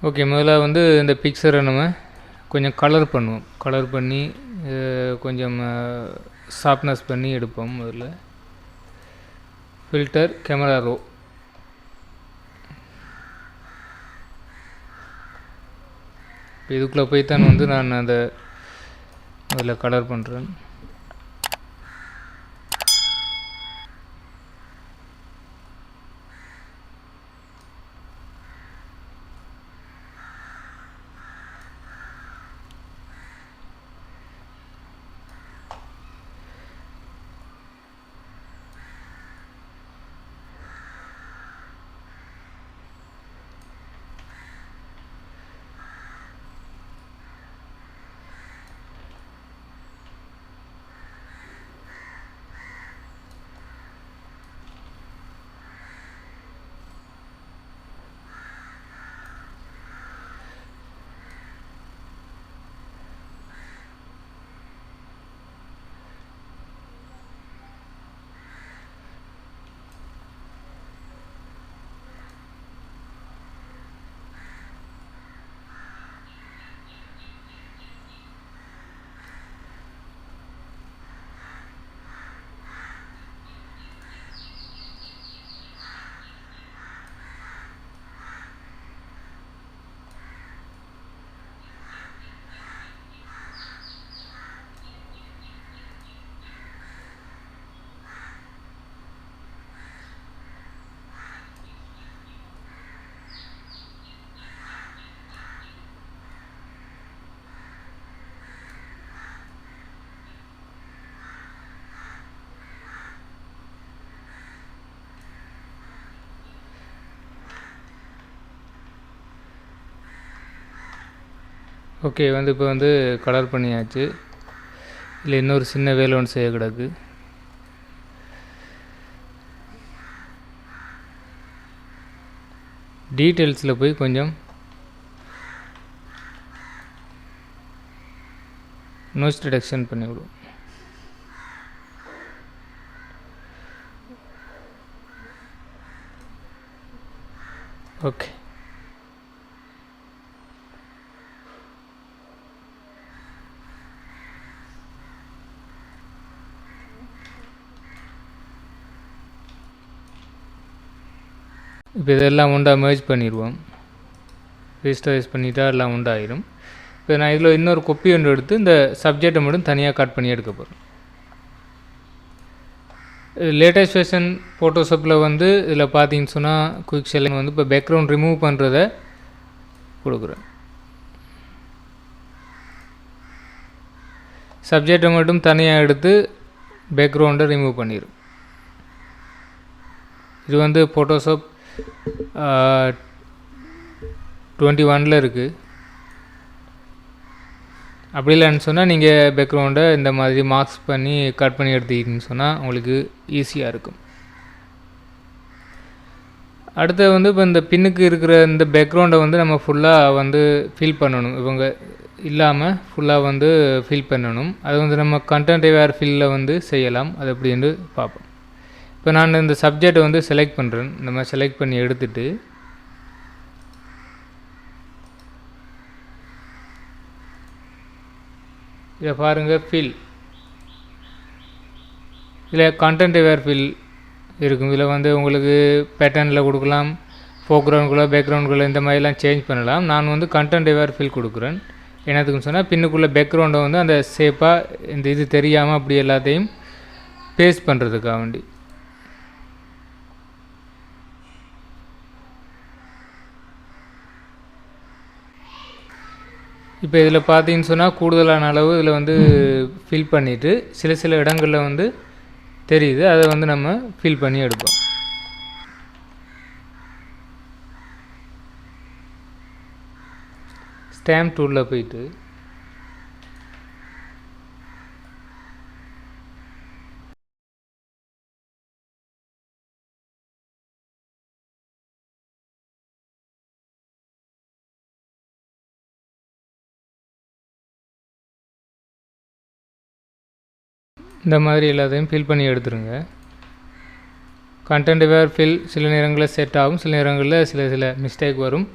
Okay, முதல்ல வந்து இந்த பிக்சரை நம்ம கொஞ்சம் கலர் பண்ணுவோம். கலர் பண்ணி கொஞ்சம் ஷார்ப்னஸ் பண்ணி எடுப்போம். முதல்ல ஃபில்டர் கேமரா ரோ. இப்போ இதுக்குள்ளே போய் தான் வந்து நான் அந்த அதில் கலர் பண்ணுறேன். ஓகே, இப்போ வந்து கலர் பண்ணியாச்சு. இல்லை இன்னொரு சின்ன வேலை ஒன்று செய்ய கிடக்கு. டீட்டெயில்ஸில் போய் கொஞ்சம் நாய்ஸ் ரிடக்ஷன் பண்ணிவிடும். ஓகே, இப்போ இதெல்லாம் உண்டா மெர்ஜ் பண்ணிடுவோம். ரீஸ்டரைஸ் பண்ணிட்டா எல்லாம் உண்டாயிரும். இப்போ நான் இதில் இன்னொரு கொப்பி ஒன்று எடுத்து இந்த சப்ஜெக்டை மட்டும் தனியாக கட் பண்ணி எடுக்க போகிறேன். லேட்டஸ்ட் வெர்ஷன் ஃபோட்டோஷாப்பில் வந்து இதில் பார்த்தீங்கன்னு சொன்னால் குயிக் செல்லிங் வந்து இப்போ பேக்ரவுண்ட் ரிமூவ் பண்ணுறத கொடுக்குறேன். சப்ஜெக்டை மட்டும் தனியாக எடுத்து பேக்ரவுண்டை ரிமூவ் பண்ணிடும். இது வந்து ஃபோட்டோஷாப் 21 இருக்குது. அப்படி இல்லைன்னு சொன்னால் நீங்கள் பேக்ரவுண்டை இந்த மாதிரி மார்க்ஸ் பண்ணி கட் பண்ணி எடுத்துக்கிட்டீங்கன்னு சொன்னால் உங்களுக்கு ஈஸியாக இருக்கும். அடுத்து வந்து இப்போ இந்த பின்னுக்கு இருக்கிற இந்த பேக்ரவுண்டை வந்து நம்ம ஃபுல்லாக வந்து ஃபில் பண்ணணும். இவங்க இல்லாமல் ஃபுல்லாக வந்து ஃபில் பண்ணணும். அது வந்து நம்ம கண்டென்ட் வேர் ஃபில்லில் வந்து செய்யலாம். அது எப்படின்னு பார்ப்போம். இப்போ நான் இந்த சப்ஜெக்டை வந்து செலக்ட் பண்ணுறேன். இந்த மாதிரி செலக்ட் பண்ணி எடுத்துட்டு இதை பாருங்கள், ஃபில் இதில் கண்டென்ட் வேர் ஃபில் இருக்கும். இதில் வந்து உங்களுக்கு பேட்டர்னில் கொடுக்கலாம், ஃபோக்ரவுண்டுக்குள்ளே பேக்ரவுண்டுக்குள்ளே இந்த மாதிரிலாம் சேஞ்ச் பண்ணலாம். நான் வந்து கண்டென்ட் வேர் ஃபில் கொடுக்குறேன். என்னத்துக்குன்னு சொன்னால் பின்னுக்குள்ளே பேக்ரவுண்டை வந்து அந்த ஷேப்பாக இந்த இது தெரியாமல் அப்படி எல்லாத்தையும் பேஸ்ட் பண்ணுறதுக்காக வேண்டி. இப்போ இதில் பார்த்தீங்கன்னு சொன்னால் கூடுதலான அளவு இதில் வந்து ஃபில் பண்ணிவிட்டு சில இடங்களில் வந்து தெரியுது. அதை வந்து நம்ம ஃபில் பண்ணி எடுப்போம். ஸ்டாம்ப் டூலில் போயிட்டு இந்த மாதிரி எல்லாத்தையும் ஃபில் பண்ணி எடுத்துருங்க. கண்டென்ட் வேர் ஃபில் சில நேரங்களில் செட் ஆகும், சில நேரங்களில் சில மிஸ்டேக் வரும்.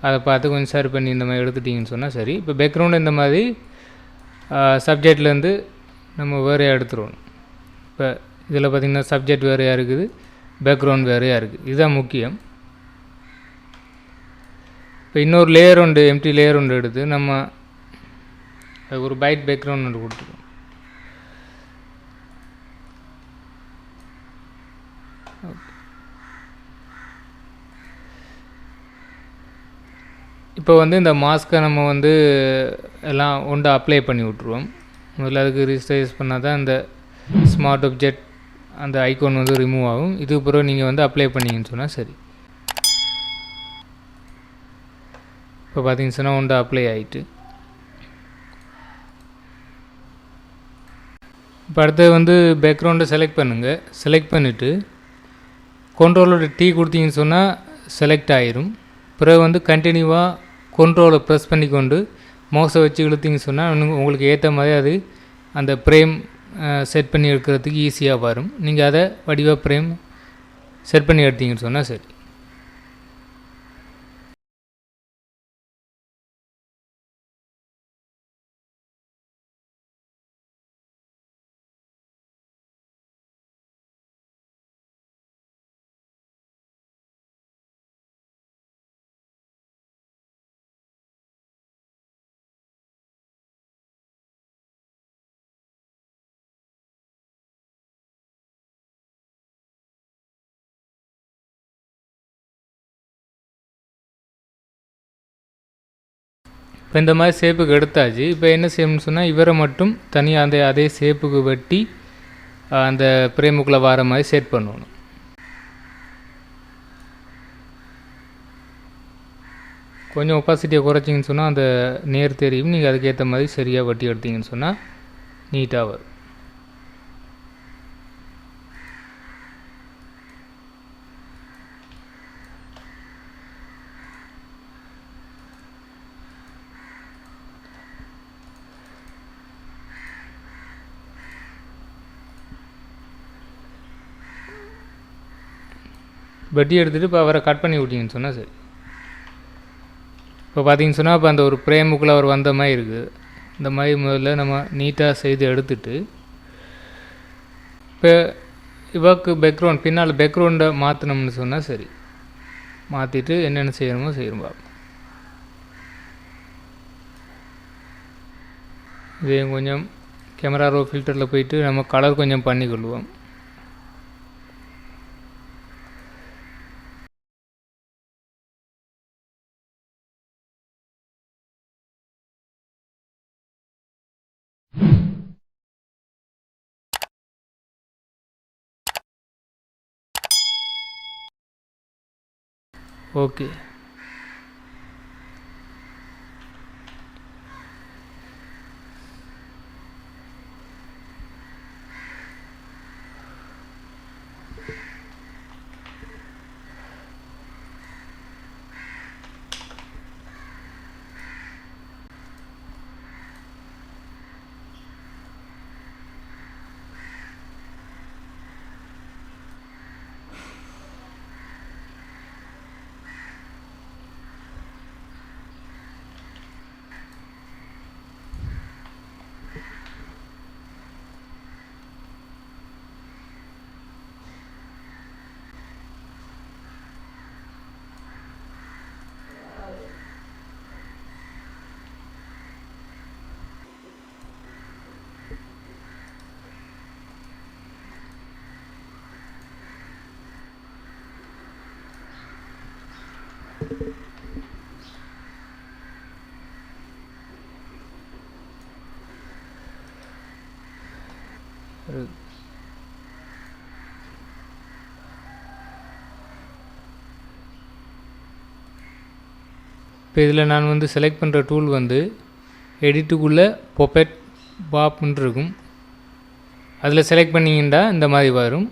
அதை பார்த்து கொஞ்சம் சரி பண்ணி இந்த மாதிரி எடுத்துட்டிங்கன்னு சொன்னால் சரி. இப்போ பேக்ரவுண்டு இந்த மாதிரி சப்ஜெக்ட்லேருந்து நம்ம வேறையாக எடுத்துருவோம். இப்போ இதில் பார்த்திங்கன்னா சப்ஜெக்ட் வேறையாக இருக்குது, பேக்ரவுண்ட் வேறையாக இருக்குது. இதுதான் முக்கியம். இப்போ இன்னொரு லேயர் உண்டு, எம்டி லேயர் ஒன்று எடுத்து நம்ம ஒரு பைட் பேக்ரவுண்ட் ஒன்று கொடுத்துருவோம். இப்போ வந்து இந்த மாஸ்க்கை நம்ம வந்து எல்லாம் ஒன்று அப்ளை பண்ணி விட்ருவோம். முதல்ல அதுக்கு ரிஜிஸ்டரைஸ் பண்ணால் தான் இந்த ஸ்மார்ட் ஆப்ஜெக்ட் அந்த ஐக்கான் வந்து ரிமூவ் ஆகும். இதுக்கு பிறகு நீங்கள் வந்து அப்ளை பண்ணிங்கன்னு சொன்னால் சரி. இப்போ பார்த்தீங்கன்னு சொன்னால் ஒன்று அப்ளை ஆகிட்டு, இப்போ அடுத்தது வந்து பேக்ரவுண்டை செலக்ட் பண்ணுங்கள். செலக்ட் பண்ணிவிட்டு கண்ட்ரோலோட டீ கொடுத்தீங்கன்னு சொன்னால் செலக்ட் ஆகிரும். பிறகு வந்து கண்டினியூவாக கண்ட்ரோலை ப்ரெஸ் பண்ணிக்கொண்டு மவுஸை வச்சு இழுத்திங்கன்னு சொன்னால் உங்களுக்கு ஏற்ற மாதிரி அது அந்த ஃப்ரேம் செட் பண்ணி எடுக்கிறதுக்கு ஈஸியாக வரும். நீங்கள் அதை வடிவாக ஃப்ரேம் செட் பண்ணி எடுத்தீங்கன்னு சொன்னால் சரி. இப்போ இந்த மாதிரி ஷேப்புக்கு எடுத்தாச்சு. இப்போ என்ன செய்யணும்னு சொன்னால் இவரை மட்டும் தனியாக அதே ஷேப்புக்கு வெட்டி அந்த ஃப்ரேமுக்குள்ளே வர மாதிரி செட் பண்ணணும். கொஞ்சம் ஒப்பாசிட்டியை குறைச்சிங்கன்னு சொன்னால் அந்த நேர் தெரியும். நீங்கள் அதுக்கேற்ற மாதிரி சரியாக வெட்டி எடுத்தீங்கன்னு சொன்னால் நீட்டாக வரும். வெட்டி எடுத்துகிட்டு இப்போ அவரை கட் பண்ணி விட்டிங்கன்னு சொன்னால் சரி. இப்போ பார்த்தீங்கன்னு சொன்னால் இப்போ அந்த ஒரு ஃப்ரேமுக்குள்ளே அவர் வந்த மாதிரி இருக்குது. இந்த மாதிரி முதல்ல நம்ம நீட்டாக செய்து எடுத்துட்டு, இப்போ இவருக்கு பேக்ரவுண்ட் பின்னால் பேக்ரவுண்டை மாற்றினோம்னு சொன்னால் சரி. மாற்றிட்டு என்னென்ன செய்யணுமோ செய்யணும். இதையும் கொஞ்சம் கேமரா ரோ ஃபில்டரில் போயிட்டு நம்ம கலர் கொஞ்சம் பண்ணிக்கொள்வோம். ஓகே, இப்போ இதில் நான் வந்து செலக்ட் பண்ணுற டூல் வந்து எடிட்டுக்குள்ளே பொப்பெட் பாப்னு இருக்கும். அதில் செலக்ட் பண்ணிங்கன்னா இந்த மாதிரி வரும்.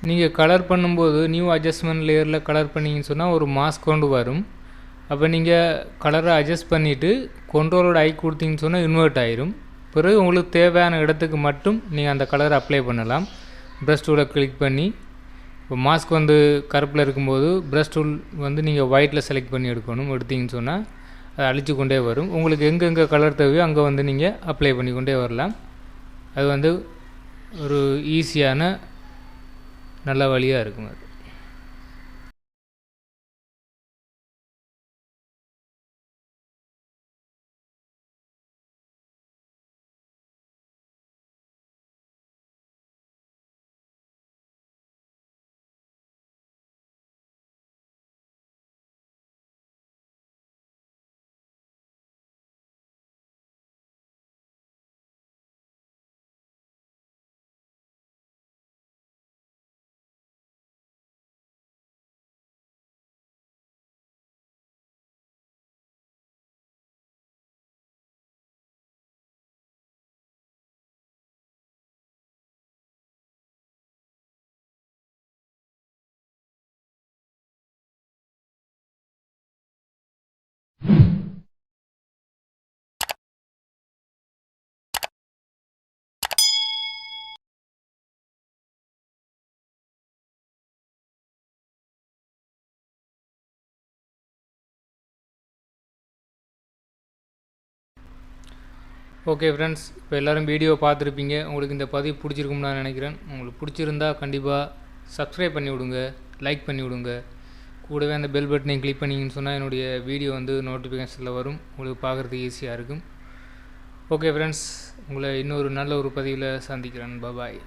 நீங்கள் கலர் பண்ணும்போது நியூ அட்ஜஸ்ட்மெண்ட் லேயரில் கலர் பண்ணிங்கன்னு சொன்னால் ஒரு மாஸ்க் கொண்டு வரும். அப்போ நீங்கள் கலரை அட்ஜஸ்ட் பண்ணிவிட்டு கண்ட்ரோலோட ஐ கொடுத்தீங்கன்னு சொன்னால் இன்வெர்ட் ஆயிரும். பிறகு உங்களுக்கு தேவையான இடத்துக்கு மட்டும் நீங்கள் அந்த கலரை அப்ளை பண்ணலாம். ப்ரஷ் டூலை கிளிக் பண்ணி இப்போ மாஸ்க் வந்து கருப்பில் இருக்கும்போது ப்ரஷ் டூல் வந்து நீங்கள் ஒயிட்டில் செலக்ட் பண்ணி எடுக்கணும். எடுத்திங்கன்னு சொன்னால் அதை அழிச்சு கொண்டே வரும். உங்களுக்கு எங்கெங்கே கலர் தேவையோ அங்கே வந்து நீங்கள் அப்ளை பண்ணி கொண்டே வரலாம். அது வந்து ஒரு ஈஸியான நல்ல வழியாக இருக்கும். அது ஓகே ஃப்ரெண்ட்ஸ், இப்போ எல்லோரும் வீடியோ பார்த்துருப்பீங்க. உங்களுக்கு இந்த பதிவு பிடிச்சிருக்கும்னு நான் நினைக்கிறேன். உங்களுக்கு பிடிச்சிருந்தா கண்டிப்பாக சப்ஸ்கிரைப் பண்ணி விடுங்க, லைக் பண்ணி விடுங்க. கூடவே அந்த பெல் பட்டனையும் கிளிக் பண்ணிங்கன்னு சொன்னால் என்னுடைய வீடியோ வந்து நோட்டிஃபிகேஷனில் வரும். உங்களுக்கு பார்க்குறதுக்கு ஈஸியாக இருக்கும். ஓகே ஃப்ரெண்ட்ஸ், உங்களை இன்னொரு நல்ல ஒரு பதிவில் சந்திக்கிறேன். பாய்.